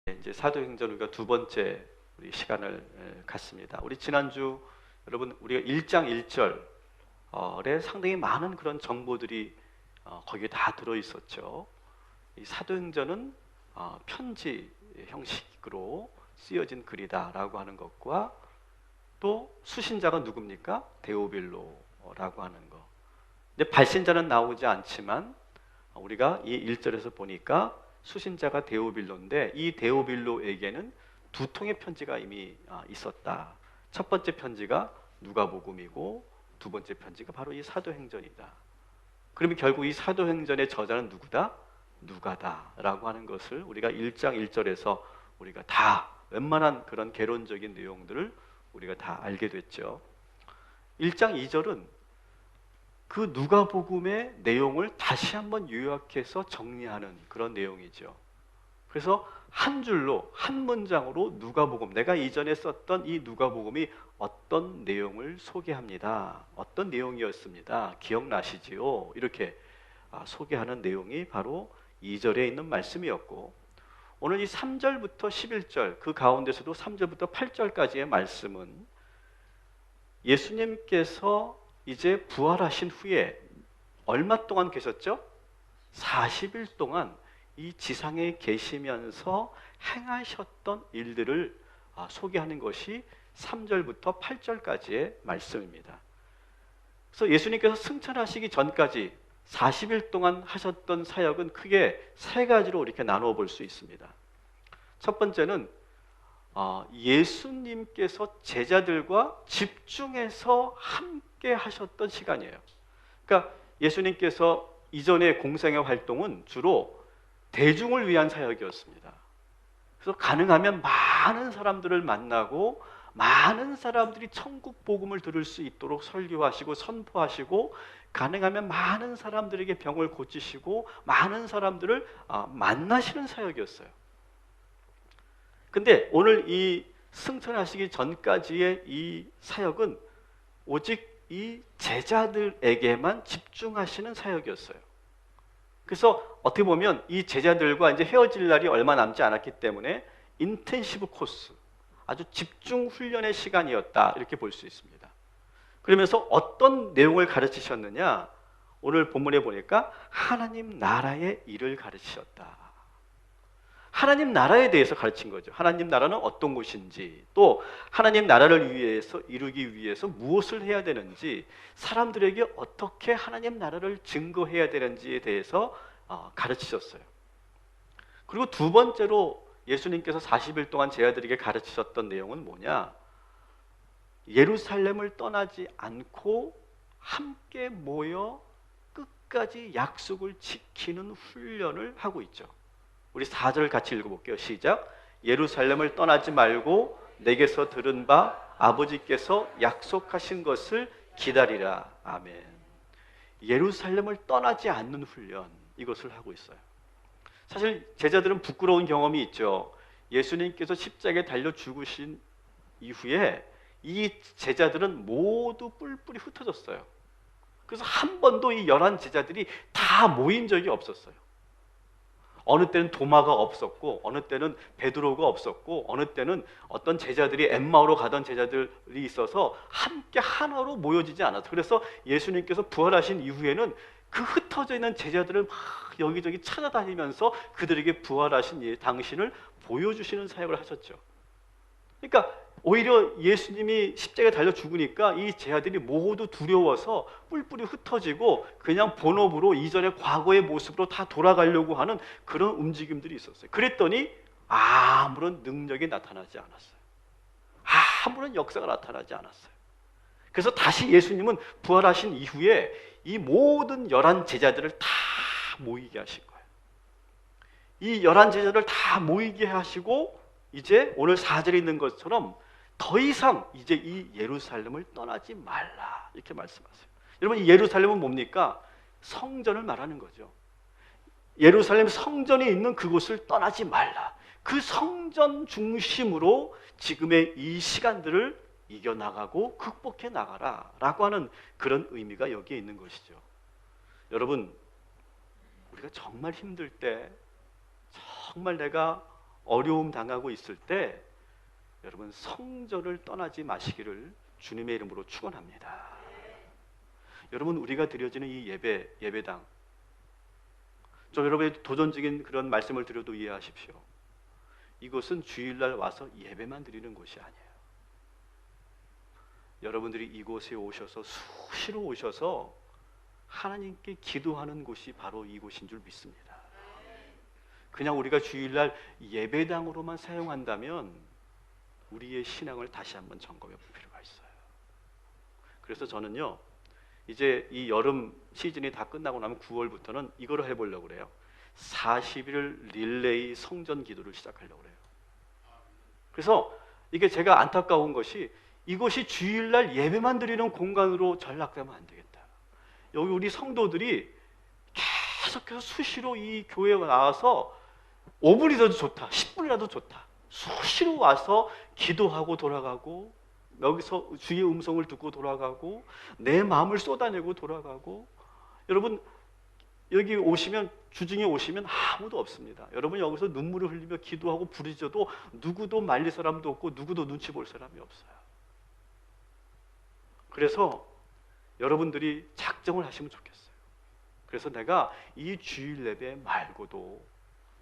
이제 사도행전 우리가 두 번째 우리 시간을 갖습니다. 우리 지난주 여러분 우리가 1장 1절에 상당히 많은 그런 정보들이 거기에 다 들어 있었죠. 이 사도행전은 편지 형식으로 쓰여진 글이다라고 하는 것과 또 수신자가 누굽니까? 데오빌로라고 하는 것. 근데 발신자는 나오지 않지만 우리가 이 1절에서 보니까 수신자가 데오빌로인데 이 데오빌로에게는 두 통의 편지가 이미 있었다. 첫 번째 편지가 누가복음이고 두 번째 편지가 바로 이 사도행전이다. 그러면 결국 이 사도행전의 저자는 누구다? 누가다라고 하는 것을 우리가 1장 1절에서 우리가 다 웬만한 그런 개론적인 내용들을 우리가 다 알게 됐죠. 1장 2절은 그 누가복음의 내용을 다시 한번 요약해서 정리하는 그런 내용이죠. 그래서 한 줄로 한 문장으로 누가복음, 내가 이전에 썼던 이 누가복음이 어떤 내용을 소개합니다. 어떤 내용이었습니다. 기억나시지요? 이렇게 소개하는 내용이 바로 2절에 있는 말씀이었고, 오늘 이 3절부터 11절 그 가운데서도 3절부터 8절까지의 말씀은 예수님께서 이제 부활하신 후에 얼마 동안 계셨죠? 40일 동안 이 지상에 계시면서 행하셨던 일들을 소개하는 것이 3절부터 8절까지의 말씀입니다. 그래서 예수님께서 승천하시기 전까지 40일 동안 하셨던 사역은 크게 세 가지로 이렇게 나누어 볼 수 있습니다. 첫 번째는 예수님께서 제자들과 집중해서 함께 하셨던 시간이에요. 그러니까 예수님께서 이전의 공생의 활동은 주로 대중을 위한 사역이었습니다. 그래서 가능하면 많은 사람들을 만나고 많은 사람들이 천국 복음을 들을 수 있도록 설교하시고 선포하시고 가능하면 많은 사람들에게 병을 고치시고 많은 사람들을 만나시는 사역이었어요. 근데 오늘 이 승천하시기 전까지의 이 사역은 오직 이 제자들에게만 집중하시는 사역이었어요. 그래서 어떻게 보면 이 제자들과 이제 헤어질 날이 얼마 남지 않았기 때문에 인텐시브 코스, 아주 집중 훈련의 시간이었다 이렇게 볼 수 있습니다. 그러면서 어떤 내용을 가르치셨느냐? 오늘 본문에 보니까 하나님 나라의 일을 가르치셨다. 하나님 나라에 대해서 가르친 거죠. 하나님 나라는 어떤 곳인지, 또 하나님 나라를 위해서 이루기 위해서 무엇을 해야 되는지, 사람들에게 어떻게 하나님 나라를 증거해야 되는지에 대해서 가르치셨어요. 그리고 두 번째로 예수님께서 40일 동안 제자들에게 가르치셨던 내용은 뭐냐? 예루살렘을 떠나지 않고 함께 모여 끝까지 약속을 지키는 훈련을 하고 있죠. 우리 4절 같이 읽어볼게요. 시작. 예루살렘을 떠나지 말고 내게서 들은 바 아버지께서 약속하신 것을 기다리라. 아멘. 예루살렘을 떠나지 않는 훈련, 이것을 하고 있어요. 사실 제자들은 부끄러운 경험이 있죠. 예수님께서 십자가에 달려 죽으신 이후에 이 제자들은 모두 뿔뿔이 흩어졌어요. 그래서 한 번도 이 11 제자들이 다 모인 적이 없었어요. 어느 때는 도마가 없었고, 어느 때는 베드로가 없었고, 어느 때는 어떤 제자들이 엠마오로 가던 제자들이 있어서 함께 하나로 모여지지 않았어요. 그래서 예수님께서 부활하신 이후에는 그 흩어져 있는 제자들을 막 여기저기 찾아다니면서 그들에게 부활하신 당신을 보여주시는 사역을 하셨죠. 그러니까 오히려 예수님이 십자가에 달려 죽으니까 이 제자들이 모두 두려워서 뿔뿔이 흩어지고 그냥 본업으로 이전의 과거의 모습으로 다 돌아가려고 하는 그런 움직임들이 있었어요. 그랬더니 아무런 능력이 나타나지 않았어요. 아무런 역사가 나타나지 않았어요. 그래서 다시 예수님은 부활하신 이후에 이 모든 11 제자들을 다 모이게 하신 거예요. 이 11 제자들을 다 모이게 하시고 이제 오늘 4절에 있는 것처럼 더 이상 이제 이 예루살렘을 떠나지 말라 이렇게 말씀하세요. 여러분, 이 예루살렘은 뭡니까? 성전을 말하는 거죠. 예루살렘 성전이 있는 그곳을 떠나지 말라. 그 성전 중심으로 지금의 이 시간들을 이겨나가고 극복해 나가라 라고 하는 그런 의미가 여기에 있는 것이죠. 여러분, 우리가 정말 힘들 때, 정말 내가 어려움 당하고 있을 때 여러분 성전을 떠나지 마시기를 주님의 이름으로 축원합니다. 여러분 우리가 드려지는 이 예배당, 좀 여러분의 도전적인 그런 말씀을 드려도 이해하십시오. 이것은 주일날 와서 예배만 드리는 곳이 아니에요. 여러분들이 이곳에 오셔서 수시로 오셔서 하나님께 기도하는 곳이 바로 이곳인 줄 믿습니다. 그냥 우리가 주일날 예배당으로만 사용한다면 우리의 신앙을 다시 한번 점검해 볼 필요가 있어요. 그래서 저는요, 이제 이 여름 시즌이 다 끝나고 나면 9월부터는 이거를 해보려고 그래요. 40일 릴레이 성전 기도를 시작하려고 그래요. 그래서 이게 제가 안타까운 것이 이것이 주일날 예배만 드리는 공간으로 전락되면 안 되겠다. 여기 우리 성도들이 계속해서 수시로 이 교회에 나와서 5분이라도 좋다, 10분이라도 좋다, 수시로 와서 기도하고 돌아가고, 여기서 주의 음성을 듣고 돌아가고, 내 마음을 쏟아내고 돌아가고. 여러분 여기 오시면, 주중에 오시면 아무도 없습니다. 여러분 여기서 눈물을 흘리며 기도하고 부르짖어도 누구도 말릴 사람도 없고 누구도 눈치 볼 사람이 없어요. 그래서 여러분들이 작정을 하시면 좋겠어요. 그래서 내가 이 주일 예배 말고도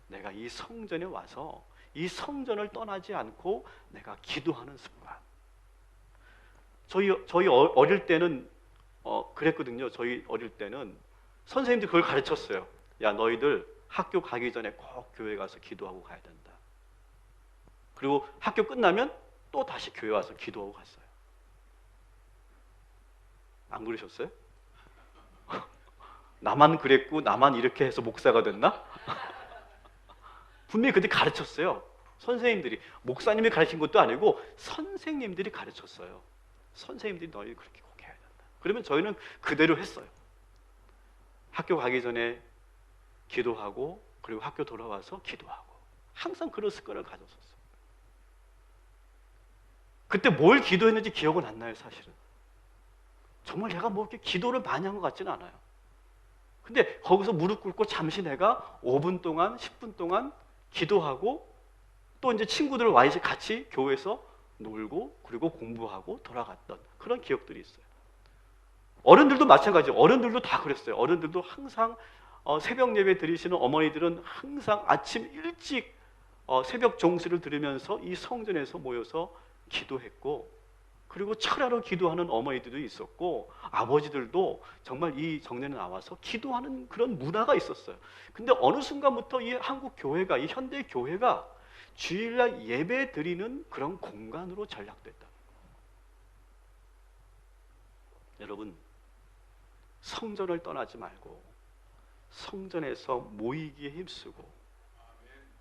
내가 이 성전에 와서 이 성전을 떠나지 않고 내가 기도하는 습관. 저희 어릴 때는 그랬거든요. 저희 어릴 때는 선생님들이 그걸 가르쳤어요. 야, 너희들 학교 가기 전에 꼭 교회 가서 기도하고 가야 된다. 그리고 학교 끝나면 또 다시 교회 와서 기도하고 갔어요. 안 그러셨어요? 나만 그랬고 나만 이렇게 해서 목사가 됐나? 분명히 그때 가르쳤어요. 선생님들이, 목사님이 가르친 것도 아니고 선생님들이 가르쳤어요. 선생님들이 너희 그렇게 꼭 해야 된다. 그러면 저희는 그대로 했어요. 학교 가기 전에 기도하고, 그리고 학교 돌아와서 기도하고, 항상 그런 습관을 가졌었어요. 그때 뭘 기도했는지 기억은 안 나요, 사실은. 정말 내가 뭐 이렇게 기도를 많이 한 것 같지는 않아요. 근데 거기서 무릎 꿇고 잠시 내가 5분 동안, 10분 동안 기도하고, 또 이제 친구들 와 이제 같이 교회에서 놀고, 그리고 공부하고 돌아갔던 그런 기억들이 있어요. 어른들도 마찬가지예요. 어른들도 다 그랬어요. 어른들도 항상 새벽 예배 드리시는 어머니들은 항상 아침 일찍 새벽 종수를 들으면서 이 성전에서 모여서 기도했고, 그리고 철야로 기도하는 어머니들도 있었고, 아버지들도 정말 이 정례에 나와서 기도하는 그런 문화가 있었어요. 근데 어느 순간부터 이 한국 교회가, 이 현대 교회가 주일날 예배 드리는 그런 공간으로 전락됐다. 여러분, 성전을 떠나지 말고 성전에서 모이기에 힘쓰고,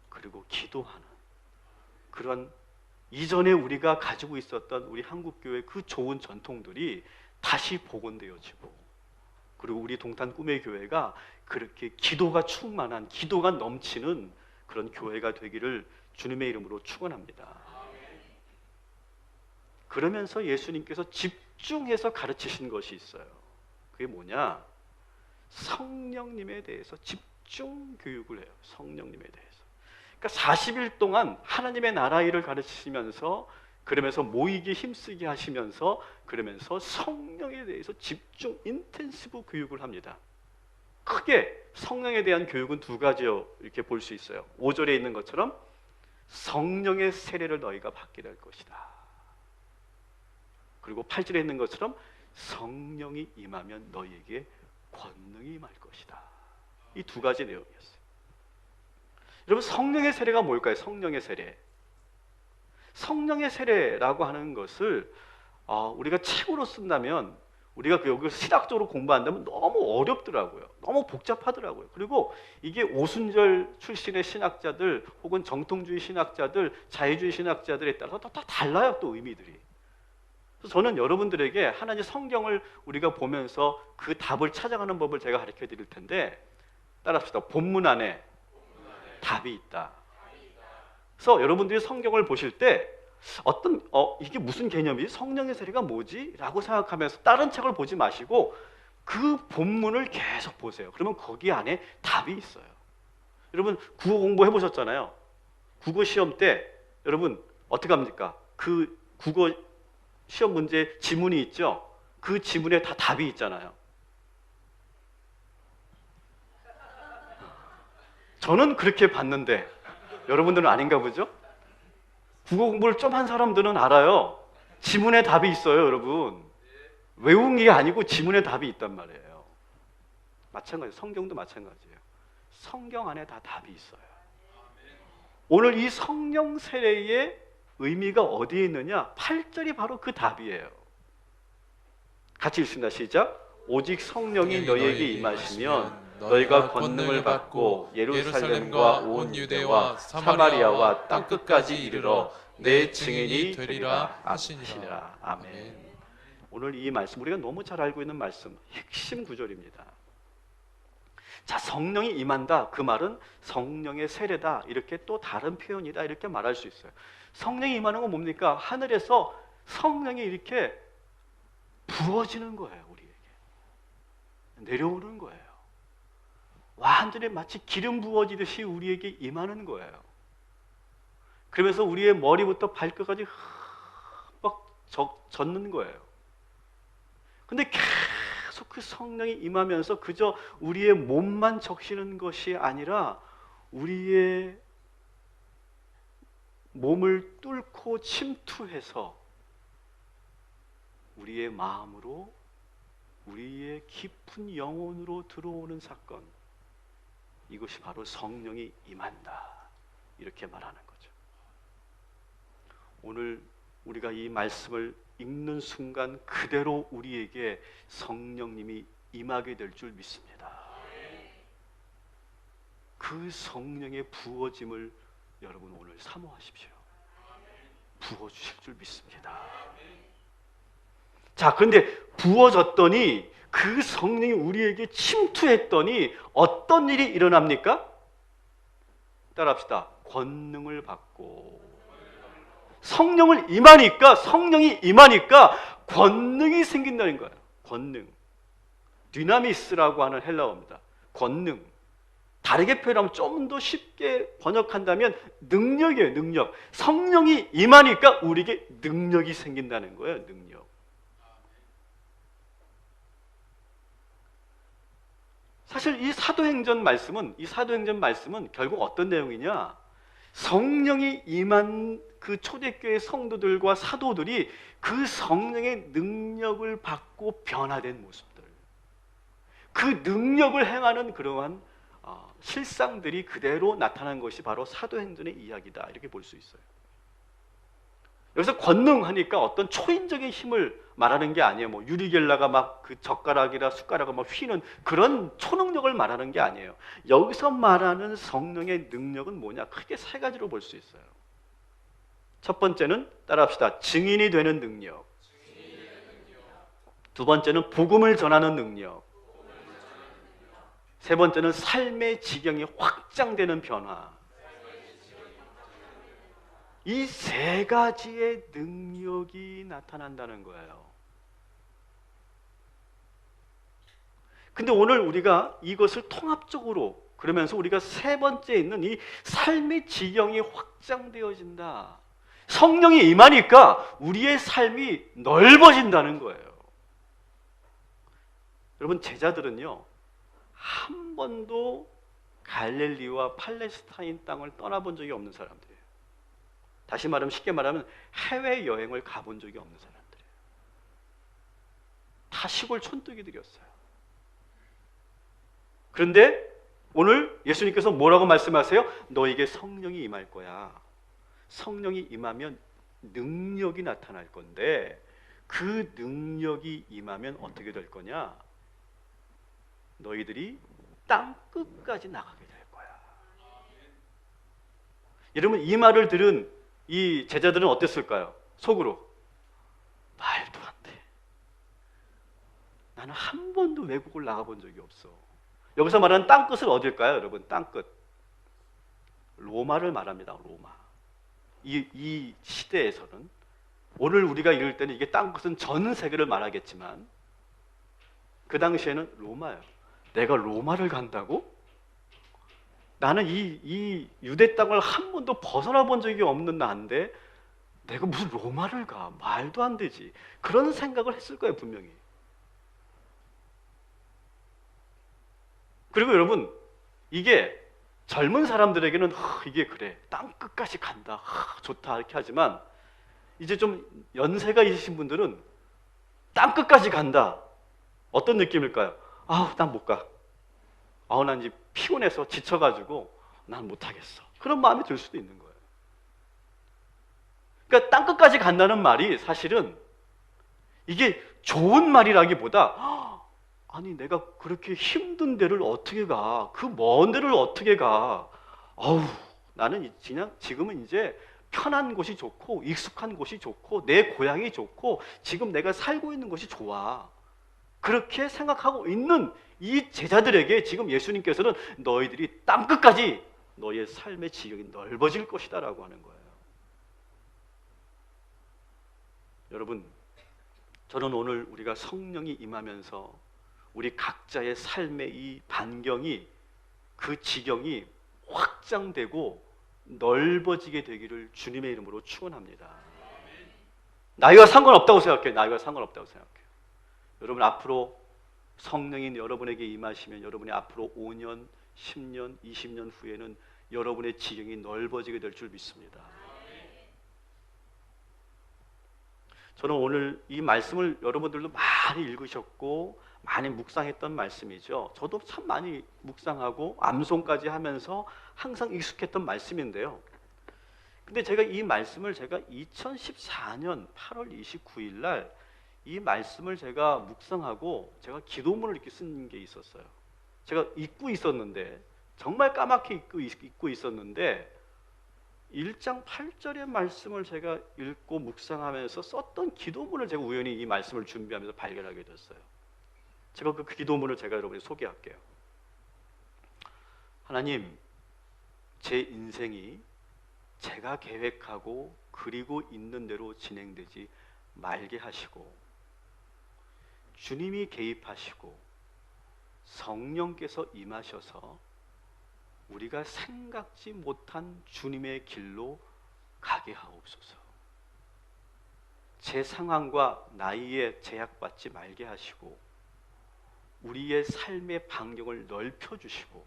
그리고 기도하는 그런 이전에 우리가 가지고 있었던 우리 한국교회 그 좋은 전통들이 다시 복원되어지고, 그리고 우리 동탄 꿈의 교회가 그렇게 기도가 충만한, 기도가 넘치는 그런 교회가 되기를 주님의 이름으로 축원합니다. 그러면서 예수님께서 집중해서 가르치신 것이 있어요. 그게 뭐냐? 성령님에 대해서 집중 교육을 해요. 성령님에 대해서. 그러니까 40일 동안 하나님의 나라 일을 가르치시면서, 그러면서 모이기 힘쓰게 하시면서, 그러면서 성령에 대해서 집중 인텐시브 교육을 합니다. 크게 성령에 대한 교육은 두 가지요, 이렇게 볼 수 있어요. 5절에 있는 것처럼 성령의 세례를 너희가 받게 될 것이다. 그리고 8절에 있는 것처럼 성령이 임하면 너희에게 권능이 임할 것이다. 이 두 가지 내용이었어요. 여러분, 성령의 세례가 뭘까요? 성령의 세례. 성령의 세례라고 하는 것을 우리가 책으로 쓴다면, 우리가 여기서 신학적으로 공부한다면 너무 어렵더라고요. 너무 복잡하더라고요. 그리고 이게 오순절 출신의 신학자들, 혹은 정통주의 신학자들, 자유주의 신학자들에 따라서 다 달라요, 또 의미들이. 그래서 저는 여러분들에게 하나님 성경을 우리가 보면서 그 답을 찾아가는 법을 제가 가르쳐 드릴 텐데, 따라합시다. 본문 안에 답이 있다. 그래서 여러분들이 성경을 보실 때 이게 무슨 개념이지? 성령의 세례가 뭐지? 라고 생각하면서 다른 책을 보지 마시고 그 본문을 계속 보세요. 그러면 거기 안에 답이 있어요. 여러분, 국어 공부 해보셨잖아요. 국어 시험 때 여러분 어떻게 합니까? 그 국어 시험 문제 지문이 있죠? 그 지문에 다 답이 있잖아요. 저는 그렇게 봤는데 여러분들은 아닌가 보죠? 국어 공부를 좀 한 사람들은 알아요. 지문에 답이 있어요, 여러분. 외운 게 아니고 지문에 답이 있단 말이에요. 마찬가지예요. 성경도 마찬가지예요. 성경 안에 다 답이 있어요. 오늘 이 성령 세례의 의미가 어디에 있느냐? 8절이 바로 그 답이에요. 같이 읽습니다. 시작. 오직 성령이 너희에게 임하시면 너희가 권능을 받고 예루살렘과 온 유대와 사마리아와 땅끝까지 이르러 내 증인이 되리라 하시니라. 아멘. 오늘 이 말씀 우리가 너무 잘 알고 있는 말씀, 핵심 구절입니다. 자, 성령이 임한다. 그 말은 성령의 세례다. 이렇게 또 다른 표현이다. 이렇게 말할 수 있어요. 성령이 임하는 건 뭡니까? 하늘에서 성령이 이렇게 부어지는 거예요. 우리에게 내려오는 거예요. 완전히 마치 기름 부어지듯이 우리에게 임하는 거예요. 그러면서 우리의 머리부터 발끝까지 막 젖는 거예요. 근데 계속 그 성령이 임하면서 그저 우리의 몸만 적시는 것이 아니라 우리의 몸을 뚫고 침투해서 우리의 마음으로, 우리의 깊은 영혼으로 들어오는 사건, 이것이 바로 성령이 임한다, 이렇게 말하는 거죠. 오늘 우리가 이 말씀을 읽는 순간 그대로 우리에게 성령님이 임하게 될 줄 믿습니다. 그 성령의 부어짐을 여러분 오늘 사모하십시오. 부어주실 줄 믿습니다. 자, 그런데 부어졌더니 그 성령이 우리에게 침투했더니 어떤 일이 일어납니까? 따라합시다. 권능을 받고. 성령이 임하니까 권능이 생긴다는 거예요. 권능. 디나미스라고 하는 헬라어입니다. 권능. 다르게 표현하면 좀 더 쉽게 번역한다면 능력이에요. 능력. 성령이 임하니까 우리에게 능력이 생긴다는 거예요. 능력. 사실 이 사도행전 말씀은 결국 어떤 내용이냐? 성령이 임한 그 초대교회 성도들과 사도들이 그 성령의 능력을 받고 변화된 모습들, 그 능력을 행하는 그러한 실상들이 그대로 나타난 것이 바로 사도행전의 이야기다, 이렇게 볼 수 있어요. 여기서 권능하니까 어떤 초인적인 힘을 말하는 게 아니에요. 뭐 유리겔라가 막 그 젓가락이나 숟가락을 막 휘는 그런 초능력을 말하는 게 아니에요. 여기서 말하는 성령의 능력은 뭐냐? 크게 세 가지로 볼 수 있어요. 첫 번째는 따라합시다. 증인이 되는 능력. 두 번째는 복음을 전하는 능력. 세 번째는 삶의 지경이 확장되는 변화. 이 세 가지의 능력이 나타난다는 거예요. 근데 오늘 우리가 이것을 통합적으로, 그러면서 우리가 세 번째에 있는 이 삶의 지경이 확장되어진다. 성령이 임하니까 우리의 삶이 넓어진다는 거예요. 여러분, 제자들은요, 한 번도 갈릴리와 팔레스타인 땅을 떠나본 적이 없는 사람들이에요. 다시 말하면, 쉽게 말하면 해외여행을 가본 적이 없는 사람들이에요. 다 시골 촌뜨기들이었어요. 그런데 오늘 예수님께서 뭐라고 말씀하세요? 너에게 성령이 임할 거야. 성령이 임하면 능력이 나타날 건데, 그 능력이 임하면 어떻게 될 거냐? 너희들이 땅 끝까지 나가게 될 거야. 여러분, 이 말을 들은 이 제자들은 어땠을까요? 속으로 말도 안 돼. 나는 한 번도 외국을 나가본 적이 없어. 여기서 말하는 땅 끝은 어딜까요? 여러분, 땅 끝. 로마를 말합니다. 로마. 이 시대에서는, 오늘 우리가 이럴 때는 이게 땅 끝은 전 세계를 말하겠지만 그 당시에는 로마예요. 내가 로마를 간다고? 나는 이 유대 땅을 한 번도 벗어나 본 적이 없는 나인데 내가 무슨 로마를 가? 말도 안 되지. 그런 생각을 했을 거예요, 분명히. 그리고 여러분, 이게 젊은 사람들에게는 이게 그래, 땅 끝까지 간다, 좋다 이렇게 하지만 이제 좀 연세가 있으신 분들은 땅 끝까지 간다, 어떤 느낌일까요? 아우, 난 못 가. 아우, 난 이제 피곤해서 지쳐가지고 난 못하겠어. 그런 마음이 들 수도 있는 거예요. 그러니까 땅 끝까지 간다는 말이 사실은 이게 좋은 말이라기보다 아니 내가 그렇게 힘든 데를 어떻게 가? 그 먼 데를 어떻게 가? 아우, 나는 그냥 지금은 이제 편한 곳이 좋고 익숙한 곳이 좋고 내 고향이 좋고 지금 내가 살고 있는 곳이 좋아. 그렇게 생각하고 있는 이 제자들에게 지금 예수님께서는 너희들이 땅끝까지 너희의 삶의 지경이 넓어질 것이다 라고 하는 거예요. 여러분, 저는 오늘 우리가 성령이 임하면서 우리 각자의 삶의 이 반경이, 그 지경이 확장되고 넓어지게 되기를 주님의 이름으로 축원합니다. 나이가 상관없다고 생각해요. 나이가 상관없다고 생각해요. 여러분, 앞으로 성령인 여러분에게 임하시면 여러분이 앞으로 5년, 10년, 20년 후에는 여러분의 지경이 넓어지게 될 줄 믿습니다. 저는 오늘 이 말씀을 여러분들도 많이 읽으셨고 많이 묵상했던 말씀이죠. 저도 참 많이 묵상하고 암송까지 하면서 항상 익숙했던 말씀인데요. 근데 제가 이 말씀을 2014년 8월 29일 날 이 말씀을 제가 묵상하고 제가 기도문을 이렇게 쓴 게 있었어요. 제가 잊고 있었는데, 정말 까맣게 잊고 있었는데 1장 8절의 말씀을 제가 읽고 묵상하면서 썼던 기도문을 제가 우연히 이 말씀을 준비하면서 발견하게 됐어요. 제가 그 기도문을 제가 여러분에게 소개할게요. 하나님, 제 인생이 제가 계획하고 그리고 있는 대로 진행되지 말게 하시고 주님이 개입하시고 성령께서 임하셔서 우리가 생각지 못한 주님의 길로 가게 하옵소서. 제 상황과 나이에 제약받지 말게 하시고 우리의 삶의 반경을 넓혀주시고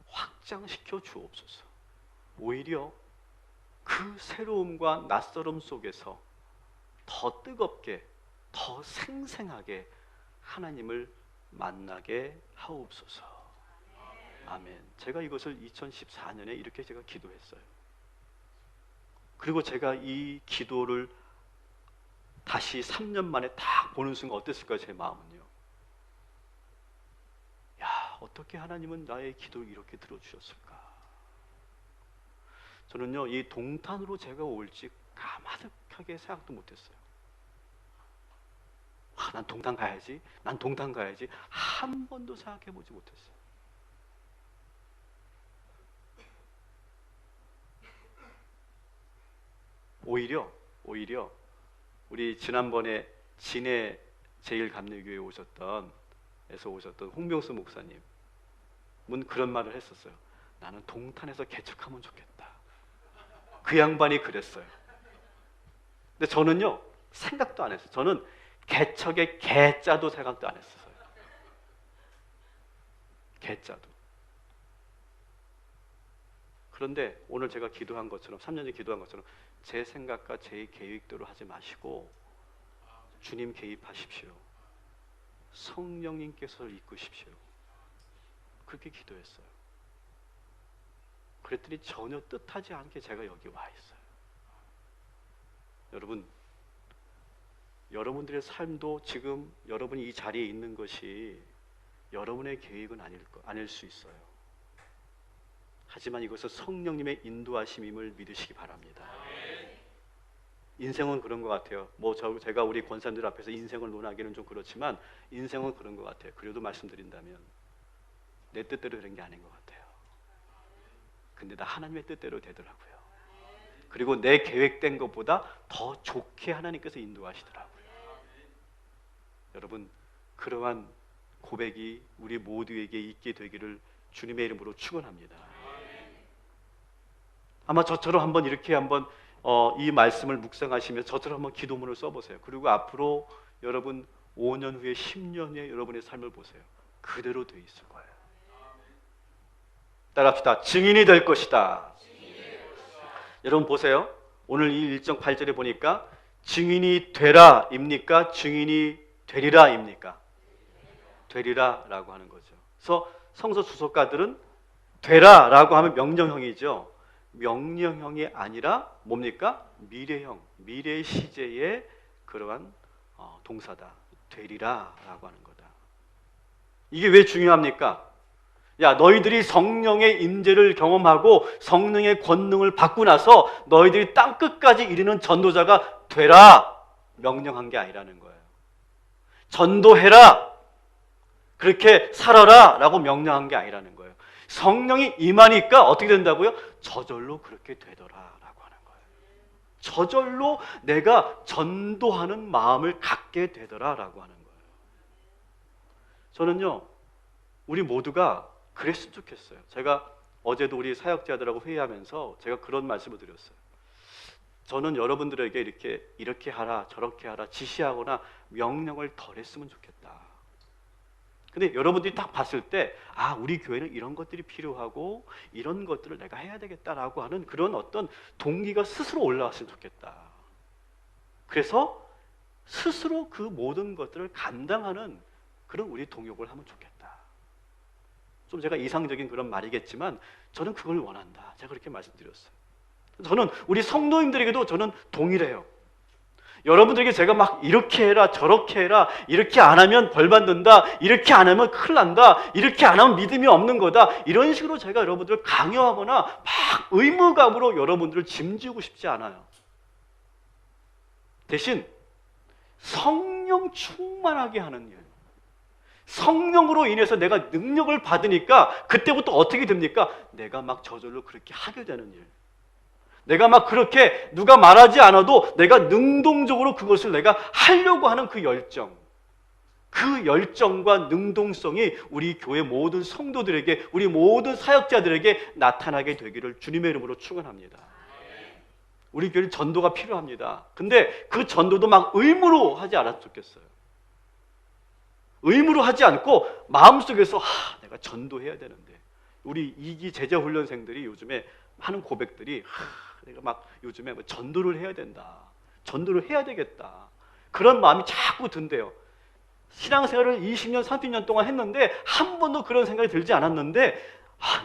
확장시켜 주옵소서. 오히려 그 새로움과 낯설음 속에서 더 뜨겁게, 더 생생하게 하나님을 만나게 하옵소서. 아멘. 제가 이것을 2014년에 이렇게 제가 기도했어요. 그리고 제가 이 기도를 다시 3년 만에 딱 보는 순간 어땠을까요? 제 마음은요. 야, 어떻게 하나님은 나의 기도를 이렇게 들어주셨을까? 저는요, 이 동탄으로 제가 올지 까마득하게 생각도 못했어요. 난 동탄 가야지, 난 동탄 가야지, 한 번도 생각해보지 못했어요. 오히려 우리 지난번에 진해 제1감리교회에 오셨던 홍명수 목사님은 그런 말을 했었어요. 나는 동탄에서 개척하면 좋겠다. 그 양반이 그랬어요. 근데 저는요, 생각도 안 했어요. 저는 개척의 개자도 생각도 안 했어요. 개자도. 그런데 오늘 제가 기도한 것처럼, 3년 전에 기도한 것처럼 제 생각과 제 계획대로 하지 마시고 주님 개입하십시오. 성령님께서 이끄십시오. 그렇게 기도했어요. 그랬더니 전혀 뜻하지 않게 제가 여기 와 있어요. 여러분, 여러분들의 삶도 지금 여러분이 이 자리에 있는 것이 여러분의 계획은 아닐 수 있어요. 하지만 이것은 성령님의 인도하심임을 믿으시기 바랍니다. 인생은 그런 것 같아요. 제가 우리 권사님들 앞에서 인생을 논하기는 좀 그렇지만 인생은 그런 것 같아요. 그래도 말씀드린다면 내 뜻대로 되는 게 아닌 것 같아요. 근데 나 하나님의 뜻대로 되더라고요. 그리고 내 계획된 것보다 더 좋게 하나님께서 인도하시더라고요. 여러분, 그러한 고백이 우리 모두에게 있게 되기를 주님의 이름으로 축원합니다. 아마 저처럼 한번 이렇게 한번 이 말씀을 묵상하시면서 저처럼 한번 기도문을 써보세요. 그리고 앞으로 여러분 5년 후에 10년 후에 여러분의 삶을 보세요. 그대로 돼 있을 거예요. 따라합시다. 증인이 될 것이다. 여러분 보세요. 오늘 이 일정 8절에 보니까 증인이 되라 입니까? 증인이 되리라 입니까? 되리라 라고 하는 거죠. 그래서 성서 주석가들은 되라 라고 하면 명령형이죠. 명령형이 아니라 뭡니까? 미래형, 미래 시제의 그러한 동사다. 되리라 라고 하는 거다. 이게 왜 중요합니까? 야, 너희들이 성령의 임재를 경험하고 성령의 권능을 받고 나서 너희들이 땅 끝까지 이르는 전도자가 되라 명령한 게 아니라는 거예요. 전도해라, 그렇게 살아라 라고 명령한 게 아니라는 거예요. 성령이 임하니까 어떻게 된다고요? 저절로 그렇게 되더라 라고 하는 거예요. 저절로 내가 전도하는 마음을 갖게 되더라 라고 하는 거예요. 저는요, 우리 모두가 그랬으면 좋겠어요. 제가 어제도 우리 사역자들하고 회의하면서 제가 그런 말씀을 드렸어요. 저는 여러분들에게 이렇게 하라 저렇게 하라 지시하거나 명령을 덜 했으면 좋겠다. 근데 여러분들이 딱 봤을 때 우리 교회는 이런 것들이 필요하고 이런 것들을 내가 해야 되겠다라고 하는 그런 어떤 동기가 스스로 올라왔으면 좋겠다. 그래서 스스로 그 모든 것들을 감당하는 그런 우리 동역을 하면 좋겠다. 좀 제가 이상적인 그런 말이겠지만 저는 그걸 원한다. 제가 그렇게 말씀드렸어요. 저는 우리 성도님들에게도 저는 동일해요. 여러분들에게 제가 막 이렇게 해라 저렇게 해라, 이렇게 안 하면 벌 받는다, 이렇게 안 하면 큰일 난다, 이렇게 안 하면 믿음이 없는 거다, 이런 식으로 제가 여러분들을 강요하거나 막 의무감으로 여러분들을 짐지우고 싶지 않아요. 대신 성령 충만하게 하는 일, 성령으로 인해서 내가 능력을 받으니까 그때부터 어떻게 됩니까? 내가 막 저절로 그렇게 하게 되는 일, 내가 막 그렇게 누가 말하지 않아도 내가 능동적으로 그것을 내가 하려고 하는 그 열정, 그 열정과 능동성이 우리 교회 모든 성도들에게, 우리 모든 사역자들에게 나타나게 되기를 주님의 이름으로 축원합니다. 우리 교회는 전도가 필요합니다. 근데 그 전도도 막 의무로 하지 않았으면 좋겠어요. 의무로 하지 않고 마음속에서 내가 전도해야 되는데, 우리 2기 제자 훈련생들이 요즘에 하는 고백들이 내가 막 요즘에 뭐 전도를 해야 된다, 전도를 해야 되겠다, 그런 마음이 자꾸 든대요. 신앙생활을 20년 30년 동안 했는데 한 번도 그런 생각이 들지 않았는데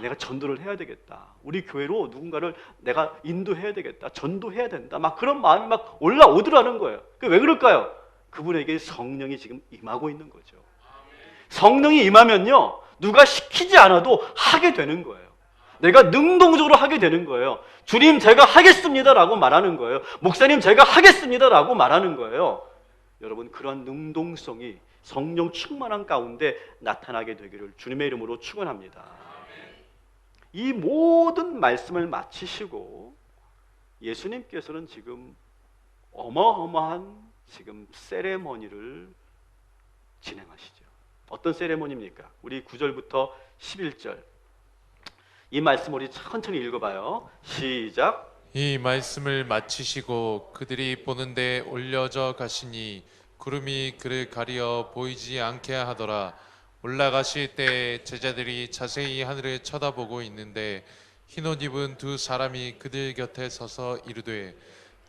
내가 전도를 해야 되겠다, 우리 교회로 누군가를 내가 인도해야 되겠다, 전도해야 된다, 막 그런 마음이 막 올라오더라는 거예요. 왜 그럴까요? 그분에게 성령이 지금 임하고 있는 거죠. 성령이 임하면요, 누가 시키지 않아도 하게 되는 거예요. 내가 능동적으로 하게 되는 거예요. 주님 제가 하겠습니다라고 말하는 거예요. 목사님 제가 하겠습니다라고 말하는 거예요. 여러분, 그런 능동성이 성령 충만한 가운데 나타나게 되기를 주님의 이름으로 축원합니다. 이 모든 말씀을 마치시고 예수님께서는 지금 어마어마한 지금 세레머니를 진행하시죠. 어떤 세레머니입니까? 우리 9절부터 11절 이 말씀 우리 천천히 읽어봐요. 시작. 이 말씀을 마치시고 그들이 보는데 올려져 가시니 구름이 그를 가리어 보이지 않게 하더라. 올라가실 때 제자들이 자세히 하늘을 쳐다보고 있는데 흰옷 입은 두 사람이 그들 곁에 서서 이르되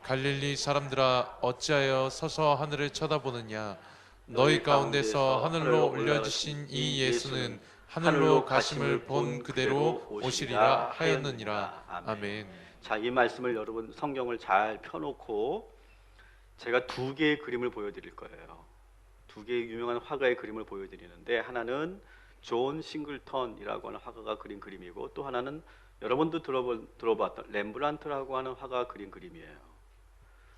갈릴리 사람들아 어찌하여 서서 하늘을 쳐다보느냐. 너희 가운데서 하늘로 올려주신 이 예수는 하늘로 가심을 본 그대로 오시리라 하였느니라. 아멘. 자, 이 말씀을 여러분 성경을 잘 펴놓고 제가 두 개의 그림을 보여드릴 거예요. 두 개의 유명한 화가의 그림을 보여드리는데, 하나는 존 싱글턴이라고 하는 화가가 그린 그림이고, 또 하나는 여러분도 들어봤던 렘브란트라고 하는 화가가 그린 그림이에요.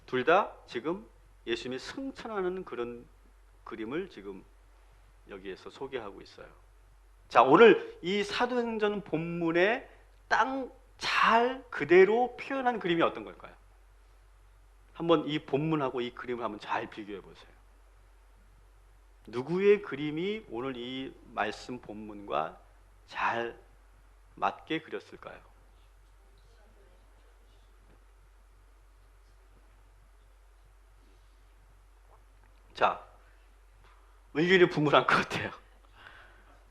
둘 다 지금 예수님이 승천하는 그런 그림을 지금 여기에서 소개하고 있어요. 자, 오늘 이 사도행전 본문에 딱 잘 그대로 표현한 그림이 어떤 걸까요? 한번 이 본문하고 이 그림을 한번 잘 비교해 보세요. 누구의 그림이 오늘 이 말씀 본문과 잘 맞게 그렸을까요? 자, 의견이 분분한 것 같아요.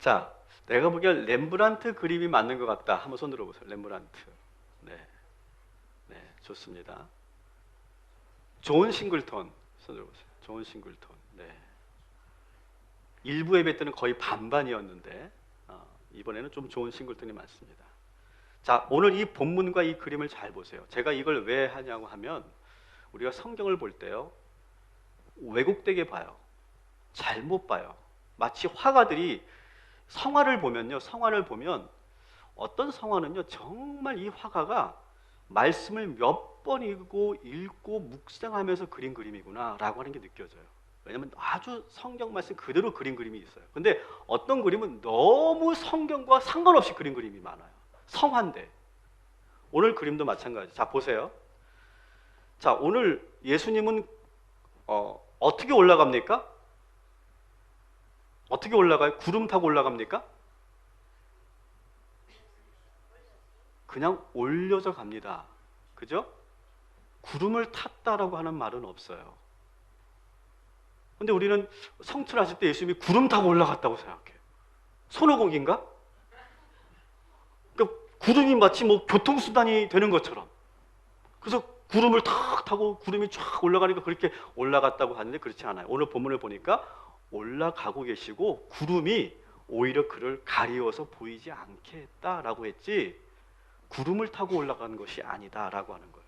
자, 내가 보기엔 렘브란트 그림이 맞는 것 같다. 한번 손 들어보세요. 렘브란트. 네, 네, 좋습니다. 존 싱글턴 손 들어보세요. 존 싱글턴. 네. 일부 예배 때는 거의 반반이었는데 이번에는 좀 좋은 싱글턴이 많습니다. 자, 오늘 이 본문과 이 그림을 잘 보세요. 제가 이걸 왜 하냐고 하면 우리가 성경을 볼 때요, 왜곡되게 봐요. 잘못 봐요. 마치 화가들이 성화를 보면요, 성화를 보면 어떤 성화는요, 정말 이 화가가 말씀을 몇 번 읽고 묵상하면서 그린 그림이구나 라고 하는 게 느껴져요. 왜냐하면 아주 성경 말씀 그대로 그린 그림이 있어요. 근데 어떤 그림은 너무 성경과 상관없이 그린 그림이 많아요. 성화인데. 오늘 그림도 마찬가지. 자, 보세요. 자, 오늘 예수님은 어떻게 올라갑니까? 어떻게 올라가요? 구름 타고 올라갑니까? 그냥 올려져 갑니다. 그죠? 구름을 탔다라고 하는 말은 없어요. 근데 우리는 성춘하실 때 예수님이 구름 타고 올라갔다고 생각해요. 손오공인가? 그러니까 구름이 마치 뭐 교통수단이 되는 것처럼. 그래서 구름을 탁 타고 구름이 쫙 올라가니까 그렇게 올라갔다고 하는데 그렇지 않아요. 오늘 본문을 보니까 올라가고 계시고 구름이 오히려 그를 가리워서 보이지 않게 했다라고 했지 구름을 타고 올라가는 것이 아니다라고 하는 거예요.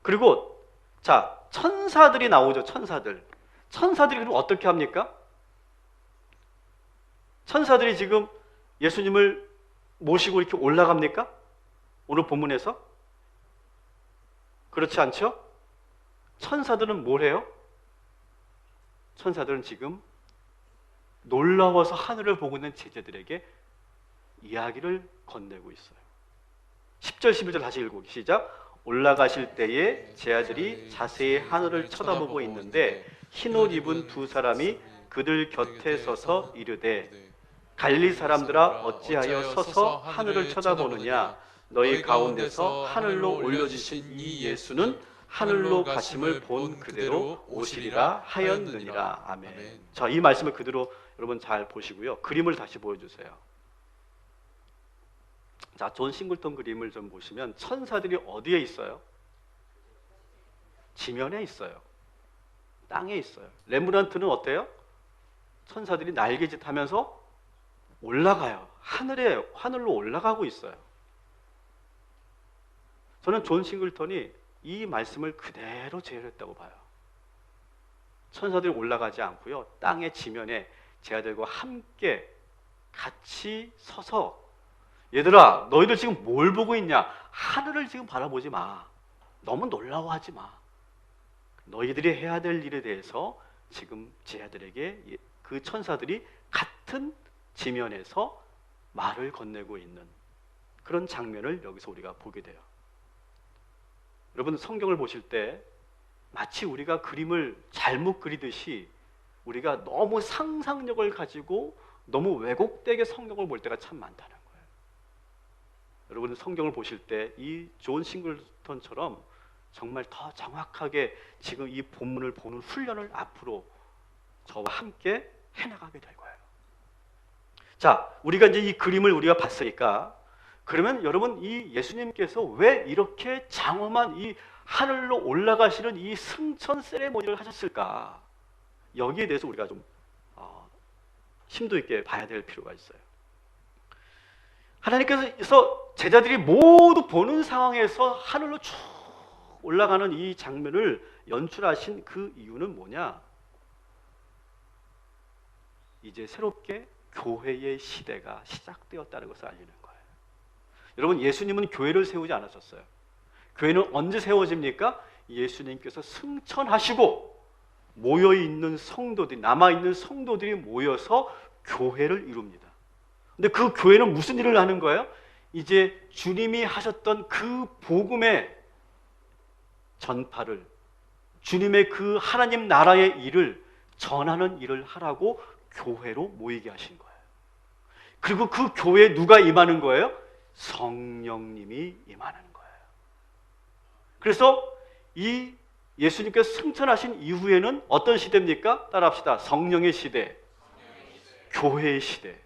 그리고 자, 천사들이 나오죠. 천사들이 그럼 어떻게 합니까? 천사들이 지금 예수님을 모시고 이렇게 올라갑니까? 오늘 본문에서? 그렇지 않죠? 천사들은 뭘 해요? 천사들은 지금 놀라워서 하늘을 보고 있는 제자들에게 이야기를 건네고 있어요. 10절, 11절 다시 읽고 시작. 올라가실 때에 제 아들이 자세히 하늘을 쳐다보고 있는데 흰옷 입은 두 사람이 그들 곁에 서서 이르되 갈릴리 사람들아 어찌하여 서서 하늘을 쳐다보느냐 너희 가운데서 하늘로 올려주신 이 예수는 하늘로 가심을 본 그대로 오시리라 하였느니라. 아멘. 자, 이 말씀을 그대로 여러분 잘 보시고요. 그림을 다시 보여주세요. 자, 존 싱글턴 그림을 좀 보시면 천사들이 어디에 있어요? 지면에 있어요. 땅에 있어요. 렘브란트는 어때요? 천사들이 날개짓 하면서 올라가요. 하늘로 올라가고 있어요. 저는 존 싱글턴이 이 말씀을 그대로 재현했다고 봐요. 천사들이 올라가지 않고요. 땅의 지면에 제 아들과 함께 같이 서서 얘들아, 너희들 지금 뭘 보고 있냐? 하늘을 지금 바라보지 마. 너무 놀라워하지 마. 너희들이 해야 될 일에 대해서 지금 제 아들에게 그 천사들이 같은 지면에서 말을 건네고 있는 그런 장면을 여기서 우리가 보게 돼요. 여러분, 성경을 보실 때 마치 우리가 그림을 잘못 그리듯이 우리가 너무 상상력을 가지고 너무 왜곡되게 성경을 볼 때가 참 많다는 거예요. 여러분, 성경을 보실 때 이 존 싱글턴처럼 정말 더 정확하게 지금 이 본문을 보는 훈련을 앞으로 저와 함께 해나가게 될 거예요. 자, 우리가 이제 이 그림을 우리가 봤으니까 그러면 여러분, 이 예수님께서 왜 이렇게 장엄한 이 하늘로 올라가시는 이 승천 세레모니를 하셨을까? 여기에 대해서 우리가 좀 심도 있게 봐야 될 필요가 있어요. 하나님께서 제자들이 모두 보는 상황에서 하늘로 쭉 올라가는 이 장면을 연출하신 그 이유는 뭐냐? 이제 새롭게 교회의 시대가 시작되었다는 것을 알리는 거예요. 여러분, 예수님은 교회를 세우지 않으셨어요. 교회는 언제 세워집니까? 예수님께서 승천하시고 모여있는 성도들이, 남아있는 성도들이 모여서 교회를 이룹니다. 근데 그 교회는 무슨 일을 하는 거예요? 이제 주님이 하셨던 그 복음의 전파를, 주님의 그 하나님 나라의 일을 전하는 일을 하라고 교회로 모이게 하신 거예요. 그리고 그 교회에 누가 임하는 거예요? 성령님이 임하는 거예요. 그래서 이 예수님께서 승천하신 이후에는 어떤 시대입니까? 따라합시다. 성령의 시대, 교회의 시대.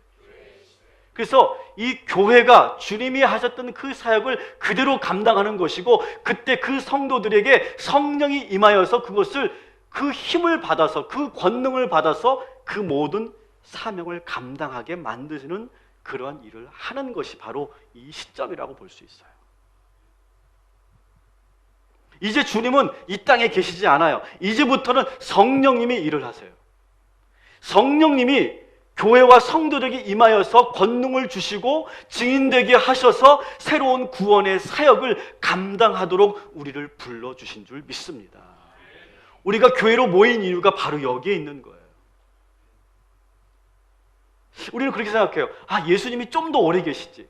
그래서 이 교회가 주님이 하셨던 그 사역을 그대로 감당하는 것이고, 그때 그 성도들에게 성령이 임하여서 그것을 그 힘을 받아서, 그 권능을 받아서 그 모든 사명을 감당하게 만드시는 그러한 일을 하는 것이 바로 이 시점이라고 볼 수 있어요. 이제 주님은 이 땅에 계시지 않아요. 이제부터는 성령님이 일을 하세요. 성령님이 교회와 성도들에게 임하여서 권능을 주시고 증인되게 하셔서 새로운 구원의 사역을 감당하도록 우리를 불러주신 줄 믿습니다. 우리가 교회로 모인 이유가 바로 여기에 있는 거예요. 우리는 그렇게 생각해요. 예수님이 좀 더 오래 계시지,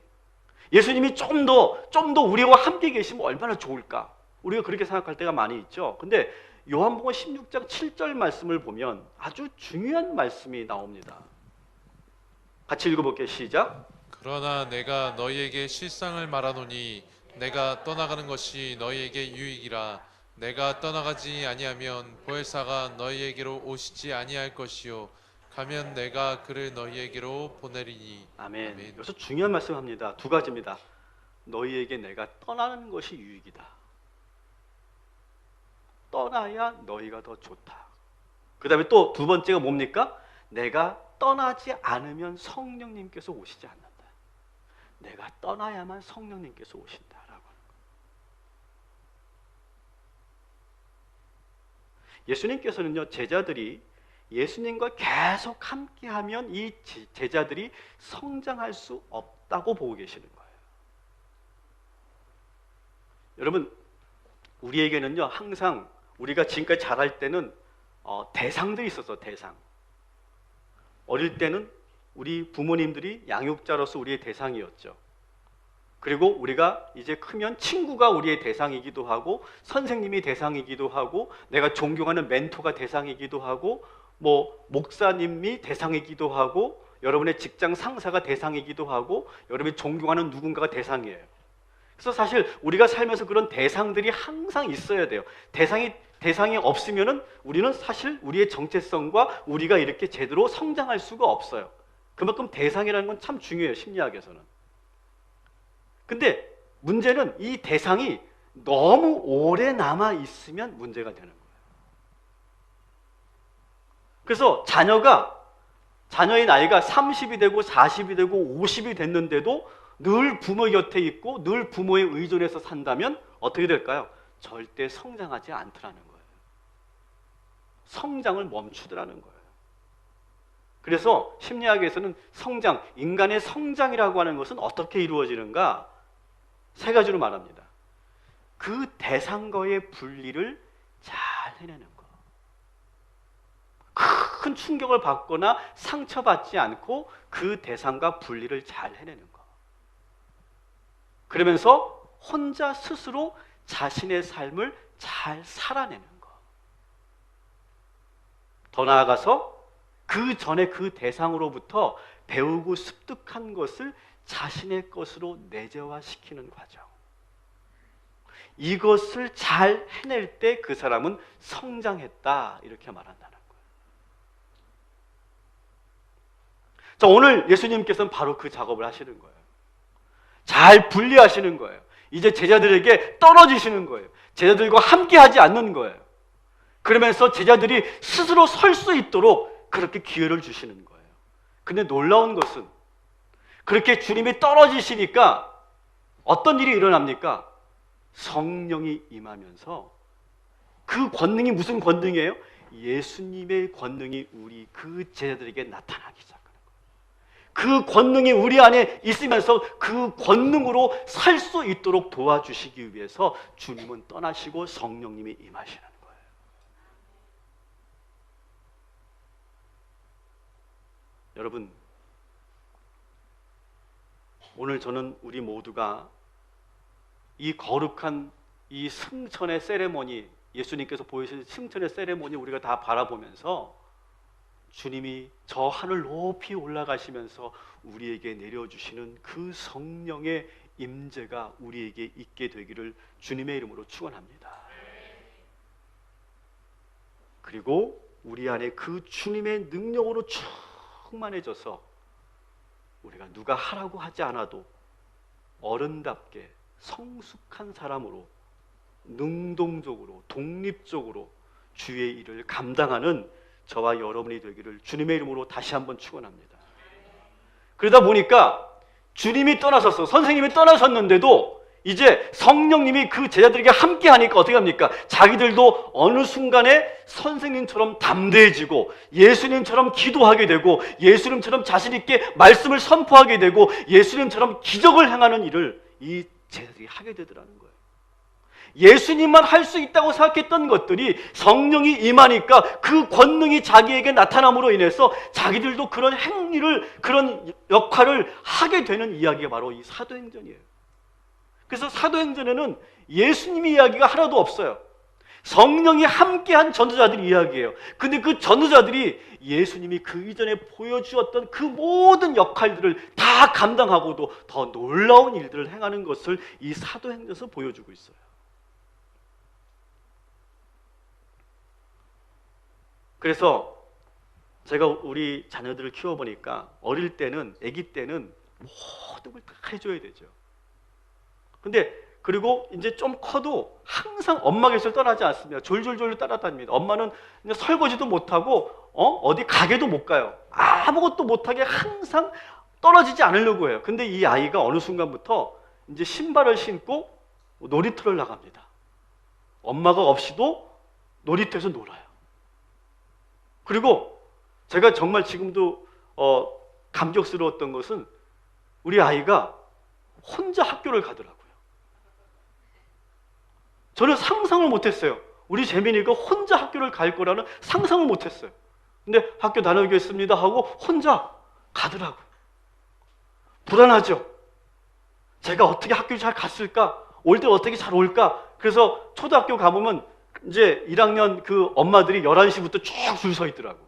예수님이 좀 더 우리와 함께 계시면 얼마나 좋을까, 우리가 그렇게 생각할 때가 많이 있죠. 근데 요한복음 16장 7절 말씀을 보면 아주 중요한 말씀이 나옵니다. 같이 읽어볼게요. 시작. 그러나 내가 너희에게 실상을 말하노니 내가 떠나가는 것이 너희에게 유익이라. 내가 떠나가지 아니하면 보혜사가 너희에게로 오시지 아니할 것이요 가면 내가 그를 너희에게로 보내리니. 아멘. 아멘. 여기서 중요한 말씀합니다. 두 가지입니다. 너희에게 내가 떠나는 것이 유익이다. 떠나야 너희가 더 좋다. 그 다음에 또 두 번째가 뭡니까? 내가 떠나지 않으면 성령님께서 오시지 않는다. 내가 떠나야만 성령님께서 오신다라고 하는 거예요. 예수님께서는요, 제자들이 예수님과 계속 함께하면 이 제자들이 성장할 수 없다고 보고 계시는 거예요. 여러분, 우리에게는요, 항상 우리가 지금까지 자랄 때는 대상들이 있었어. 대상. 어릴 때는 우리 부모님들이 양육자로서 우리의 대상이었죠. 그리고 우리가 이제 크면 친구가 우리의 대상이기도 하고, 선생님이 대상이기도 하고, 내가 존경하는 멘토가 대상이기도 하고, 목사님이 대상이기도 하고, 여러분의 직장 상사가 대상이기도 하고, 여러분이 존경하는 누군가가 대상이에요. 그래서 사실 우리가 살면서 그런 대상들이 항상 있어야 돼요. 대상이 없으면은 우리는 사실 우리의 정체성과 우리가 이렇게 제대로 성장할 수가 없어요. 그만큼 대상이라는 건 참 중요해요, 심리학에서는. 근데 문제는 이 대상이 너무 오래 남아 있으면 문제가 되는 거예요. 그래서 자녀의 나이가 30이 되고 40이 되고 50이 됐는데도 늘 부모 곁에 있고 늘 부모에 의존해서 산다면 어떻게 될까요? 절대 성장하지 않더라는 거예요. 성장을 멈추더라는 거예요. 그래서 심리학에서는 인간의 성장이라고 하는 것은 어떻게 이루어지는가? 세 가지로 말합니다. 그 대상과의 분리를 잘 해내는 것. 큰 충격을 받거나 상처받지 않고 그 대상과 분리를 잘 해내는 것. 그러면서 혼자 스스로 자신의 삶을 잘 살아내는 것. 더 나아가서 그 전에 그 대상으로부터 배우고 습득한 것을 자신의 것으로 내재화시키는 과정. 이것을 잘 해낼 때 그 사람은 성장했다, 이렇게 말한다는 거예요. 자, 오늘 예수님께서는 바로 그 작업을 하시는 거예요. 잘 분리하시는 거예요. 이제 제자들에게 떨어지시는 거예요. 제자들과 함께하지 않는 거예요. 그러면서 제자들이 스스로 설 수 있도록 그렇게 기회를 주시는 거예요. 근데 놀라운 것은 그렇게 주님이 떨어지시니까 어떤 일이 일어납니까? 성령이 임하면서 그 권능이 무슨 권능이에요? 예수님의 권능이 우리 그 제자들에게 나타나기 시작하는 거예요. 그 권능이 우리 안에 있으면서 그 권능으로 살 수 있도록 도와주시기 위해서 주님은 떠나시고 성령님이 임하시는 거예요. 여러분, 오늘 저는 우리 모두가 이 거룩한 이 승천의 세레모니, 예수님께서 보이신 승천의 세레모니 우리가 다 바라보면서 주님이 저 하늘 높이 올라가시면서 우리에게 내려주시는 그 성령의 임재가 우리에게 있게 되기를 주님의 이름으로 축원합니다. 그리고 우리 안에 그 주님의 능력으로 충만해져서 우리가 누가 하라고 하지 않아도 어른답게 성숙한 사람으로 능동적으로 독립적으로 주의 일을 감당하는 저와 여러분이 되기를 주님의 이름으로 다시 한번 축원합니다. 그러다 보니까 주님이 떠나셨어. 선생님이 떠나셨는데도 이제 성령님이 그 제자들에게 함께 하니까 어떻게 합니까? 자기들도 어느 순간에 선생님처럼 담대해지고 예수님처럼 기도하게 되고 예수님처럼 자신 있게 말씀을 선포하게 되고 예수님처럼 기적을 행하는 일을 이 제자들이 하게 되더라는 거예요. 예수님만 할 수 있다고 생각했던 것들이 성령이 임하니까 그 권능이 자기에게 나타남으로 인해서 자기들도 그런 행위를, 그런 역할을 하게 되는 이야기가 바로 이 사도행전이에요. 그래서 사도행전에는 예수님의 이야기가 하나도 없어요. 성령이 함께한 전도자들 이야기예요. 근데 그 전도자들이 예수님이 그 이전에 보여주었던 그 모든 역할들을 다 감당하고도 더 놀라운 일들을 행하는 것을 이 사도행전에서 보여주고 있어요. 그래서 제가 우리 자녀들을 키워보니까 어릴 때는, 아기 때는 모든 걸 다 해줘야 되죠. 근데 그리고 이제 좀 커도 항상 엄마 곁을 떠나지 않습니다. 졸졸졸 따라다닙니다. 엄마는 이제 설거지도 못하고 어디 가게도 못 가요. 아무것도 못하게 항상 떨어지지 않으려고 해요. 근데 이 아이가 어느 순간부터 이제 신발을 신고 놀이터를 나갑니다. 엄마가 없이도 놀이터에서 놀아요. 그리고 제가 정말 지금도 감격스러웠던 것은 우리 아이가 혼자 학교를 가더라고요. 저는 상상을 못했어요. 우리 재민이가 혼자 학교를 갈 거라는 상상을 못했어요. 근데 학교 다녀오겠습니다 하고 혼자 가더라고요. 불안하죠? 제가 어떻게 학교를 잘 갔을까? 올 때 어떻게 잘 올까? 그래서 초등학교 가보면 이제 1학년 그 엄마들이 11시부터 쭉 줄 서 있더라고.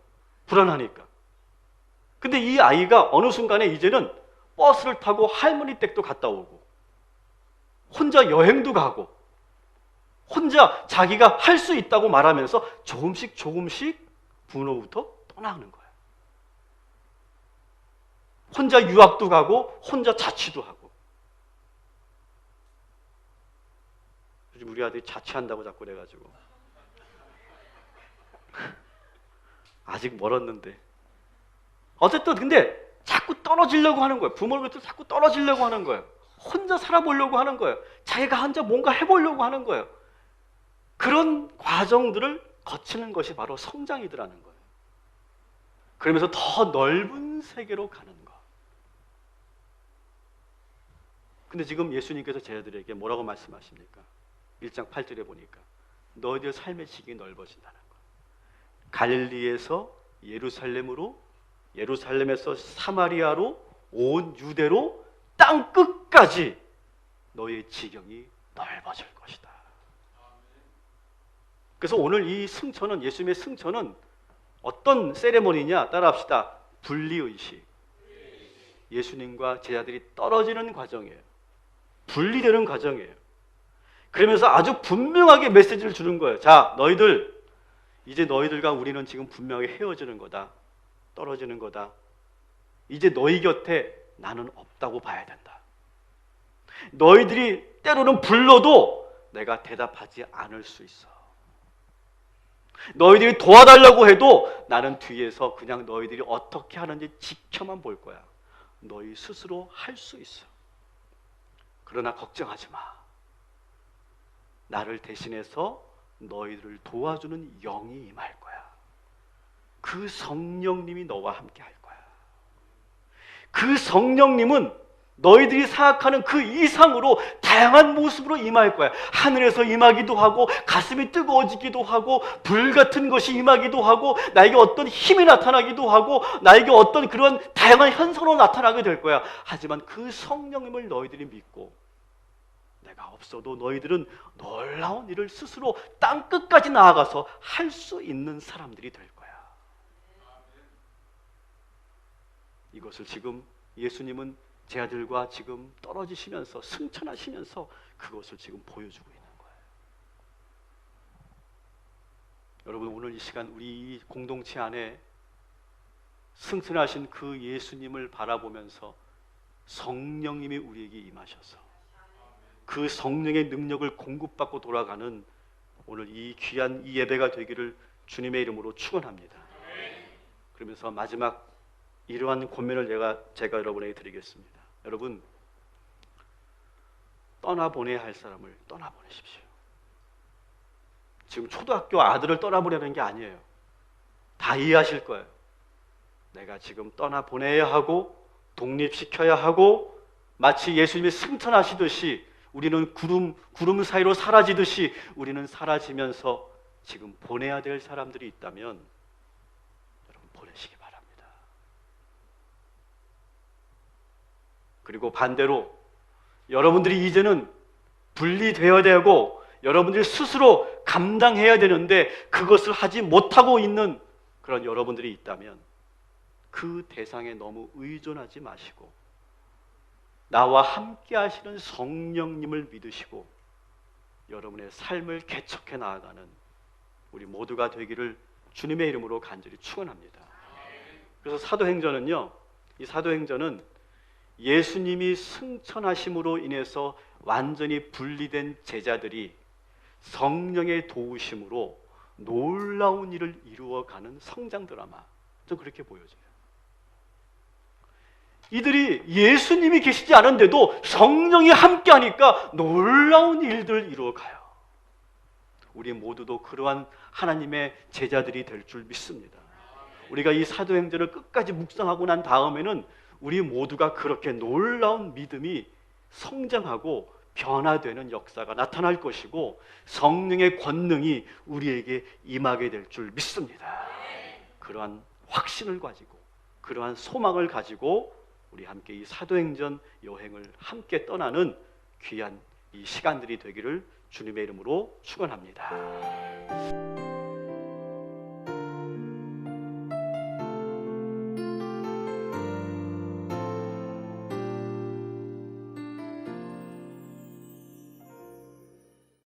불안하니까. 근데 이 아이가 어느 순간에 이제는 버스를 타고 할머니 댁도 갔다 오고 혼자 여행도 가고 혼자 자기가 할 수 있다고 말하면서 조금씩 부모로부터 떠나는 거예요. 혼자 유학도 가고 혼자 자취도 하고. 요즘 우리 아들이 자취한다고 자꾸 그래가지고 아직 멀었는데 어쨌든 근데 자꾸 떨어지려고 하는 거예요. 부모로부터 자꾸 떨어지려고 하는 거예요. 혼자 살아보려고 하는 거예요. 자기가 혼자 뭔가 해보려고 하는 거예요. 그런 과정들을 거치는 것이 바로 성장이더라는 거예요. 그러면서 더 넓은 세계로 가는 것. 근데 지금 예수님께서 제자들에게 뭐라고 말씀하십니까? 1장 8절에 보니까 너희들 삶의 지경이 넓어진다는 것. 갈릴리에서 예루살렘으로, 예루살렘에서 사마리아로, 온 유대로 땅 끝까지 너희의 지경이 넓어질 것이다. 그래서 오늘 이 승천은, 예수님의 승천은 어떤 세레모니냐? 따라합시다. 분리의식. 예수님과 제자들이 떨어지는 과정이에요. 분리되는 과정이에요. 그러면서 아주 분명하게 메시지를 주는 거예요. 자, 너희들, 이제 너희들과 우리는 지금 분명하게 헤어지는 거다. 떨어지는 거다. 이제 너희 곁에 나는 없다고 봐야 된다. 너희들이 때로는 불러도 내가 대답하지 않을 수 있어. 너희들이 도와달라고 해도 나는 뒤에서 그냥 너희들이 어떻게 하는지 지켜만 볼 거야. 너희 스스로 할 수 있어. 그러나 걱정하지 마. 나를 대신해서 너희들을 도와주는 영이 임할 거야. 그 성령님이 너와 함께 할 거야. 그 성령님은 너희들이 생각하는 그 이상으로 다양한 모습으로 임할 거야. 하늘에서 임하기도 하고 가슴이 뜨거워지기도 하고 불같은 것이 임하기도 하고 나에게 어떤 힘이 나타나기도 하고 나에게 어떤 그런 다양한 현상으로 나타나게 될 거야. 하지만 그 성령님을 너희들이 믿고 내가 없어도 너희들은 놀라운 일을 스스로 땅 끝까지 나아가서 할 수 있는 사람들이 될 거야. 이것을 지금 예수님은 제 아들과 지금 떨어지시면서 승천하시면서 그것을 지금 보여주고 있는 거예요. 여러분, 오늘 이 시간 우리 이 공동체 안에 승천하신 그 예수님을 바라보면서 성령님이 우리에게 임하셔서 그 성령의 능력을 공급받고 돌아가는 오늘 이 귀한 이 예배가 되기를 주님의 이름으로 축원합니다. 그러면서 마지막 이러한 권면을 제가 여러분에게 드리겠습니다. 여러분, 떠나보내야 할 사람을 떠나보내십시오. 지금 초등학교 아들을 떠나보내는 게 아니에요. 다 이해하실 거예요. 내가 지금 떠나보내야 하고 독립시켜야 하고 마치 예수님이 승천하시듯이 우리는 구름 사이로 사라지듯이 우리는 사라지면서 지금 보내야 될 사람들이 있다면 여러분 보내시기 바랍니다. 그리고 반대로 여러분들이 이제는 분리되어야 되고 여러분들이 스스로 감당해야 되는데 그것을 하지 못하고 있는 그런 여러분들이 있다면 그 대상에 너무 의존하지 마시고 나와 함께 하시는 성령님을 믿으시고 여러분의 삶을 개척해 나아가는 우리 모두가 되기를 주님의 이름으로 간절히 축원합니다. 그래서 사도행전은요, 이 사도행전은 예수님이 승천하심으로 인해서 완전히 분리된 제자들이 성령의 도우심으로 놀라운 일을 이루어가는 성장 드라마, 좀 그렇게 보여져요. 이들이 예수님이 계시지 않은데도 성령이 함께하니까 놀라운 일들을 이루어가요. 우리 모두도 그러한 하나님의 제자들이 될 줄 믿습니다. 우리가 이 사도행전을 끝까지 묵상하고 난 다음에는 우리 모두가 그렇게 놀라운 믿음이 성장하고 변화되는 역사가 나타날 것이고 성령의 권능이 우리에게 임하게 될 줄 믿습니다. 그러한 확신을 가지고 그러한 소망을 가지고 우리 함께 이 사도행전 여행을 함께 떠나는 귀한 이 시간들이 되기를 주님의 이름으로 축원합니다.